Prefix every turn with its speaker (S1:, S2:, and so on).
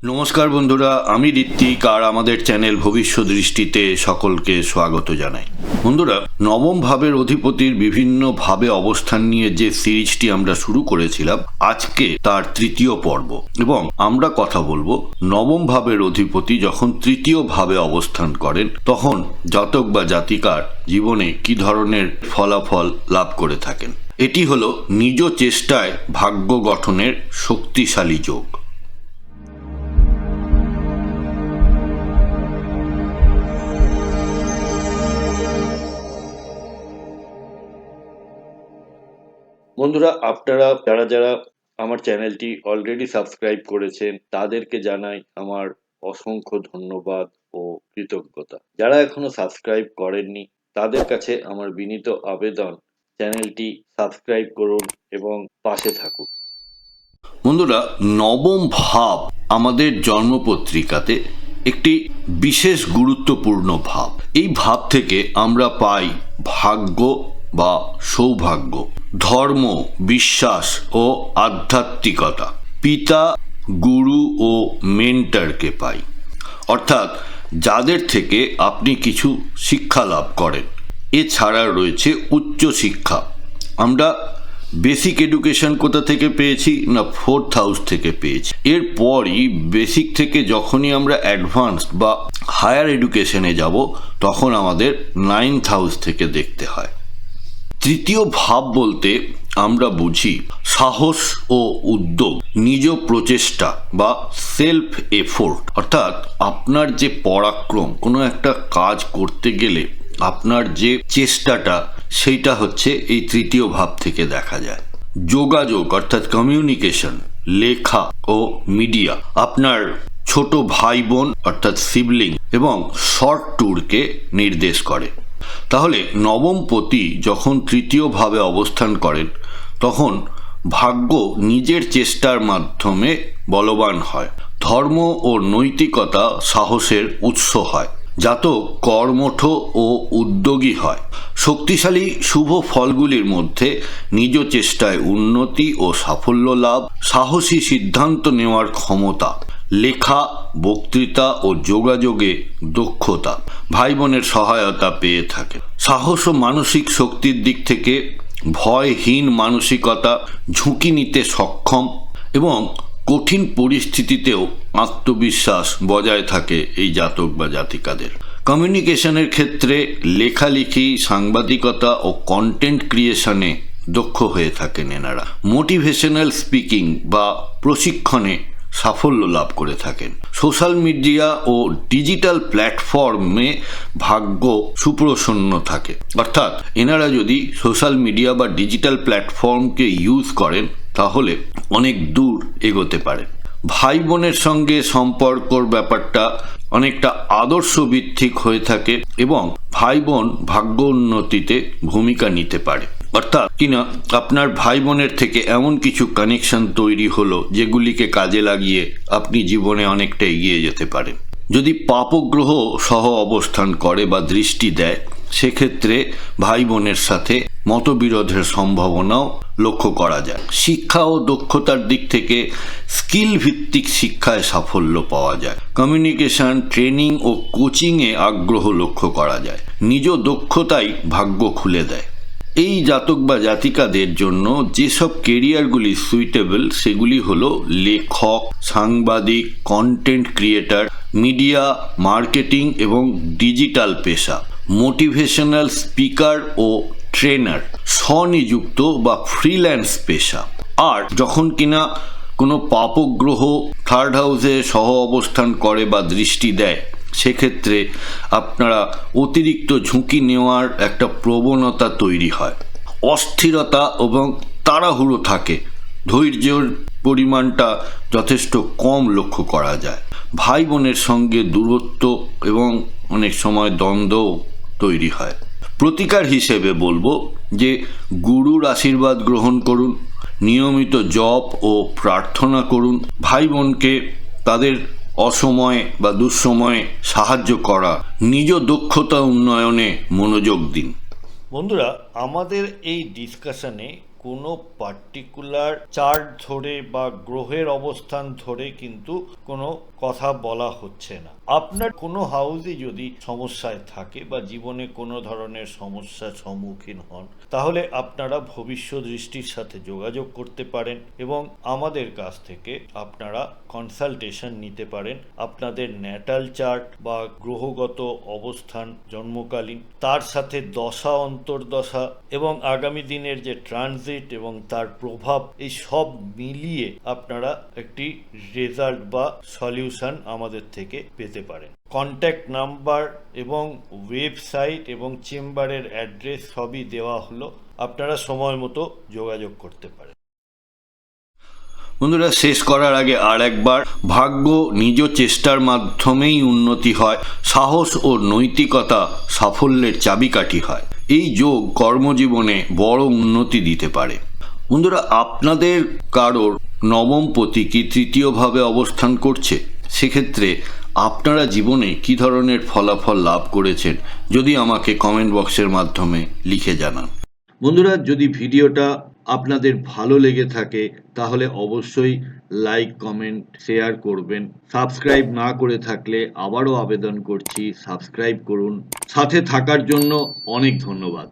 S1: নমস্কার বন্ধুরা, আমি ঋত্বিক আর আমাদের চ্যানেল ভবিষ্যৎ দৃষ্টিতে সকলকে স্বাগত জানাই। বন্ধুরা, নবম ভাবের অধিপতির বিভিন্ন ভাবে অবস্থান নিয়ে যে সিরিজটি আমরা শুরু করেছিলাম, আজকে তার তৃতীয় পর্ব এবং আমরা কথা বলবো নবম ভাবের অধিপতি যখন তৃতীয় ভাবে অবস্থান করেন তখন জাতক বা জাতিকার জীবনে কি ধরনের ফলাফল লাভ করে থাকেন। এটি হলো নিজ চেষ্টায় ভাগ্য গঠনের শক্তিশালী যোগ। বন্ধুরা, আপনারা যারা আমার চ্যানেলটি অলরেডি সাবস্ক্রাইব করেছেন তাদেরকে জানাই আমার অসংখ্য ধন্যবাদ ও কৃতজ্ঞতা। যারা এখনো সাবস্ক্রাইব করেননি তাদের কাছে আমার বিনীত আবেদন, চ্যানেলটি সাবস্ক্রাইব করুন এবং পাশে থাকুন। বন্ধুরা, নবম ভাব আমাদের জন্মপত্রিকাতে একটি বিশেষ গুরুত্বপূর্ণ ভাব। এই ভাব থেকে আমরা পাই ভাগ্য বা সৌভাগ্য, ধর্ম, বিশ্বাস ও আধ্যাত্মিকতা, পিতা, গুরু ও মেন্টরকে পাই, অর্থাৎ যাদের থেকে আপনি কিছু শিক্ষা লাভ করেন। এছাড়া রয়েছে উচ্চ শিক্ষা। আমরা বেসিক এডুকেশন কোথা থেকে পেয়েছি না, 4th হাউস থেকে পেয়েছি। এরপরই বেসিক থেকে যখনই আমরা অ্যাডভান্স বা হায়ার এডুকেশনে যাব তখন আমাদের 9th হাউস থেকে দেখতে হয়। তৃতীয় ভাব বলতে আমরা বুঝি সাহস ও উদ্যোগ, নিজ প্রচেষ্টা বা সেলফ এফোর্ট, অর্থাৎ আপনার যে পরাক্রম, কোনো একটা কাজ করতে গেলে আপনার যে চেষ্টাটা, সেইটা হচ্ছে এই তৃতীয় ভাব থেকে দেখা যায়। যোগাযোগ অর্থাৎ কমিউনিকেশন, লেখা ও মিডিয়া, আপনার ছোট ভাই বোন অর্থাৎ সিবলিং এবং শর্ট ট্যুরকে নির্দেশ করে। তাহলে নবমপতি যখন তৃতীয় ভাবে অবস্থান করেন তখন ভাগ্য নিজের চেষ্টার মাধ্যমে বলবান হয়। ধর্ম ও নৈতিকতা সাহসের উৎস হয়। জাতক কর্মঠ ও উদ্যোগী হয়। শক্তিশালী শুভ ফলগুলির মধ্যে নিজ চেষ্টায় উন্নতি ও সাফল্য লাভ, সাহসী সিদ্ধান্ত নেওয়ার ক্ষমতা, লেখা, বক্তৃতা ও যোগাযোগে দক্ষতা, ভাই বোনের সহায়তা পেয়ে থাকে। সাহস ও মানসিক শক্তির দিক থেকে ভয়হীন মানসিকতা, ঝুঁকি নিতে সক্ষম এবং কঠিন পরিস্থিতিতেও আত্মবিশ্বাস বজায় থাকে এই জাতক বা জাতিকাদের। কমিউনিকেশনের ক্ষেত্রে লেখালেখি, সাংবাদিকতা ও কন্টেন্ট ক্রিয়েশনে দক্ষ হয়ে থাকেন এনারা। মোটিভেশনাল স্পিকিং বা প্রশিক্ষণে সাফল্য লাভ করে থাকেন। সোশ্যাল মিডিয়া ও ডিজিটাল প্ল্যাটফর্মে ভাগ্য সুপ্রসন্ন থাকে, অর্থাৎ এনারা যদি সোশ্যাল মিডিয়া বা ডিজিটাল প্ল্যাটফর্মকে ইউজ করেন তাহলে অনেক দূর এগোতে পারে। ভাই বোনের সঙ্গে সম্পর্কর ব্যাপারটা অনেকটা আদর্শ ভিত্তিক হয়ে থাকে এবং ভাই বোন ভাগ্য উন্নতিতে ভূমিকা নিতে পারে, অর্থাৎ কিনা আপনার ভাই বোনের থেকে এমন কিছু কানেকশন তৈরি হলো যেগুলিকে কাজে লাগিয়ে আপনি জীবনে অনেকটা এগিয়ে যেতে পারেন। যদি পাপগ্রহ সহ অবস্থান করে বা দৃষ্টি দেয় সেক্ষেত্রে ভাই বোনের সাথে মতবিরোধের সম্ভাবনাও লক্ষ্য করা যায়। শিক্ষা ও দক্ষতার দিক থেকে স্কিল ভিত্তিক শিক্ষায় সাফল্য পাওয়া যায়। কমিউনিকেশন, ট্রেনিং ও কোচিংয়ে আগ্রহ লক্ষ্য করা যায়। নিজ দক্ষতাই ভাগ্য খুলে দেয়। এই জাতক বা জাতিকাদের জন্য যেসব কেরিয়ারগুলি সুইটেবল সেগুলি হলো লেখক, সাংবাদিক, কন্টেন্ট ক্রিয়েটর, মিডিয়া, মার্কেটিং এবং ডিজিটাল পেশা, মোটিভেশনাল স্পিকার ও ট্রেনার, স্বনিযুক্ত বা ফ্রিল্যান্স পেশা। আর যখন কিনা কোনো পাপগ্রহ 3rd হাউসে সহ অবস্থান করে বা দৃষ্টি দেয় সেক্ষেত্রে আপনারা অতিরিক্ত ঝুঁকি নেওয়ার একটা প্রবণতা তৈরি হয়। অস্থিরতা এবং তাড়াহুড়ো থাকে। ধৈর্যের পরিমাণটা যথেষ্ট কম লক্ষ্য করা যায়। ভাই বোনের সঙ্গে দূরত্ব এবং অনেক সময় দ্বন্দ্বও তৈরি হয়। প্রতিকার হিসেবে বলবো যে গুরুর আশীর্বাদ গ্রহণ করুন, নিয়মিত জপ ও প্রার্থনা করুন, ভাই বোনকে তাদের অসময়ে বা দুঃসময়ে সাহায্য করা, নিজ দক্ষতা উন্নয়নে মনোযোগ দিন।
S2: বন্ধুরা, আমাদের এই ডিসকাশনে
S1: কোনো পার্টিকুলার চার্ট ধরে বা গ্রহের অবস্থান ধরে কিন্তু কোনো কথা বলা হচ্ছে না। আপনার কোনো হাউসে যদি সমস্যায় থাকে বা জীবনে কোনো ধরনের সমস্যার সম্মুখীন হন, তাহলে আপনারা ভবিষ্যৎ দৃষ্টির সাথে যোগাযোগ করতে পারেন এবং আমাদের কাছ থেকে আপনারা কনসালটেশন নিতে পারেন। আপনাদের ন্যাটাল চার্ট বা গ্রহগত অবস্থান জন্মকালীন, তার সাথে দশা অন্তর্দশা এবং আগামী দিনের যে ট্রানজিট এবং তার প্রভাব, এই সব মিলিয়ে আপনারা একটি রেজাল্ট বা সলিউশন আমাদের থেকে পেতে পারেন। কন্ট্যাক্ট নাম্বার এবং ওয়েবসাইট এবং চেম্বারের অ্যাড্রেস সবই দেওয়া হলো, আপনারা সময় মতো যোগাযোগ করতে পারেন। বন্ধুরা, শেষ করার আগে আর একবার, ভাগ্য নিজ চেষ্টার মাধ্যমেই উন্নতি হয়, সাহস ও নৈতিকতা সাফল্যের চাবিকাঠি হয়। এই যোগ কর্মজীবনে বড় উন্নতি দিতে পারে। বন্ধুরা, আপনাদের কারোর নবম পতি কি তৃতীয়ভাবে অবস্থান করছে? সেক্ষেত্রে আপনারা জীবনে কি ধরনের ফলাফল লাভ করেছেন, যদি আমাকে কমেন্ট বক্সের মাধ্যমে লিখে জানান। বন্ধুরা, যদি ভিডিওটা আপনাদের ভালো লেগে থাকে তাহলে অবশ্যই লাইক, কমেন্ট, শেয়ার করবেন। সাবস্ক্রাইব না করে থাকলে আবারও আবেদন করছি, সাবস্ক্রাইব করুন। সাথে থাকার জন্য অনেক ধন্যবাদ।